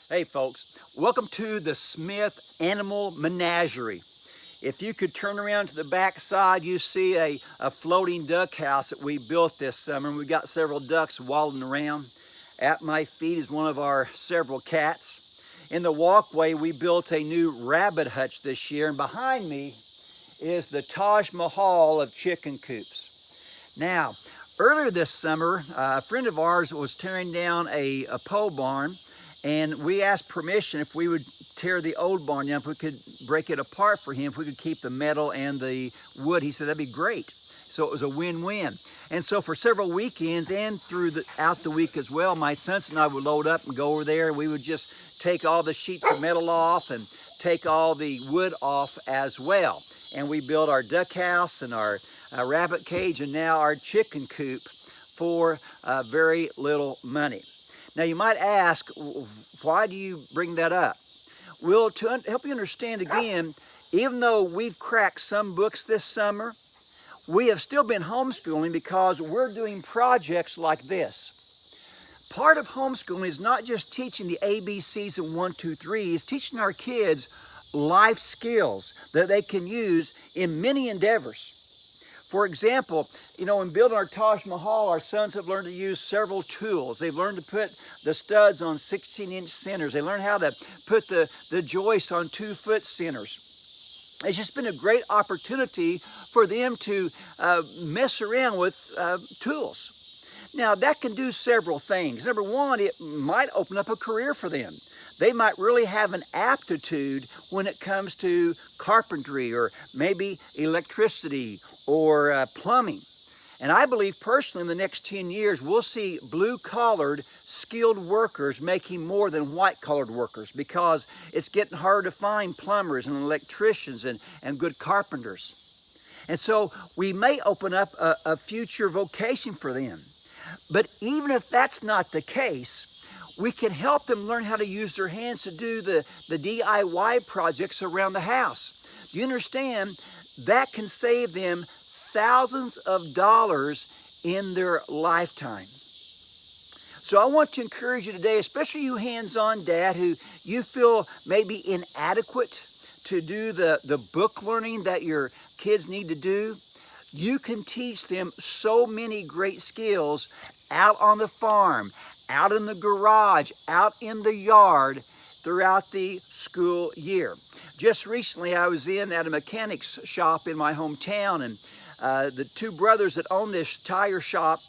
Hey folks, welcome to the Smith Animal Menagerie. If you could turn around to the back side, you see a floating duck house that we built this summer. And we've got several ducks waddling around. At my feet is one of our several cats. In the walkway, we built a new rabbit hutch this year. And behind me is the Taj Mahal of chicken coops. Now, earlier this summer, a friend of ours was tearing down a pole barn. And we asked permission if we would tear the old barn down, if we could break it apart for him, if we could keep the metal and the wood. He said that'd be great. So it was a win-win. And so for several weekends and throughout the week as well, my sons and I would load up and go over there, and we would just take all the sheets of metal off and take all the wood off as well. And we built our duck house and our rabbit cage and now our chicken coop for very little money. Now you might ask, why do you bring that up? Well, to help you understand again, even though we've cracked some books this summer, we have still been homeschooling because we're doing projects like this. Part of homeschooling is not just teaching the ABCs and 1, 2, 3, it's teaching our kids life skills that they can use in many endeavors. For example, in building our Taj Mahal, our sons have learned to use several tools. They've learned to put the studs on 16-inch centers. They learned how to put the joists on 2-foot centers. It's just been a great opportunity for them to mess around with tools. Now, that can do several things. Number one, it might open up a career for them. They might really have an aptitude when it comes to carpentry or maybe electricity or plumbing. And I believe personally in the next 10 years, we'll see blue-collared, skilled workers making more than white-collared workers because it's getting harder to find plumbers and electricians and good carpenters. And so we may open up a future vocation for them. But even if that's not the case, we can help them learn how to use their hands to do the DIY projects around the house. Do you understand? That can save them thousands of dollars in their lifetime. So I want to encourage you today, especially you hands-on dad who you feel maybe inadequate to do the book learning that your kids need to do. You can teach them so many great skills out on the farm, out in the garage, out in the yard throughout the school year. Just recently I was at a mechanic's shop in my hometown, and the two brothers that own this tire shop,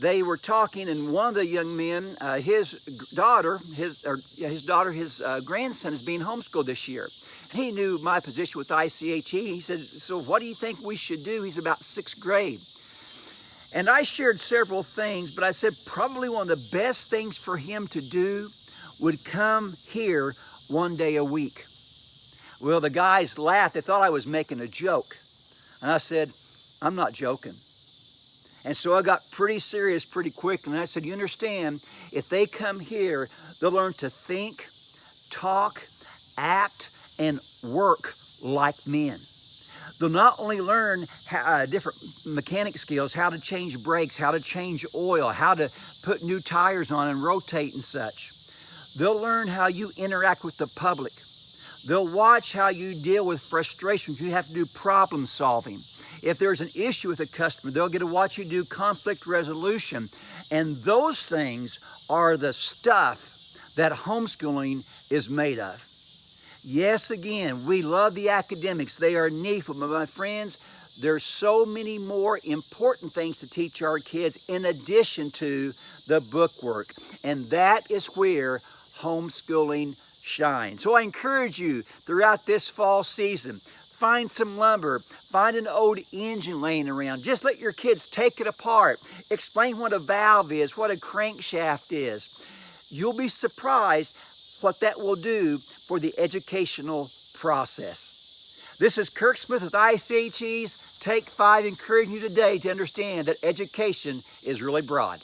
they were talking, and one of the young men, his grandson is being homeschooled this year. He knew my position with I.C.H.E. He said, so what do you think we should do? He's about 6th grade. And I shared several things, but I said probably one of the best things for him to do would come here one day a week. Well, the guys laughed. They thought I was making a joke. And I said, I'm not joking. And so I got pretty serious pretty quick. And I said, you understand, if they come here, they'll learn to think, talk, act, and work like men. They'll not only learn different mechanic skills, how to change brakes, how to change oil, how to put new tires on and rotate and such. They'll learn how you interact with the public. They'll watch how you deal with frustrations. You have to do problem solving. If there's an issue with a customer, they'll get to watch you do conflict resolution. And those things are the stuff that homeschooling is made of. Yes, again, we love the academics. They are needful. But my friends, there's so many more important things to teach our kids in addition to the book work. And that is where homeschooling shines. So I encourage you throughout this fall season, find some lumber, find an old engine laying around. Just let your kids take it apart. Explain what a valve is, what a crankshaft is. You'll be surprised what that will do for the educational process. This is Kirk Smith with I.C.H.E's Take 5, encouraging you today to understand that education is really broad.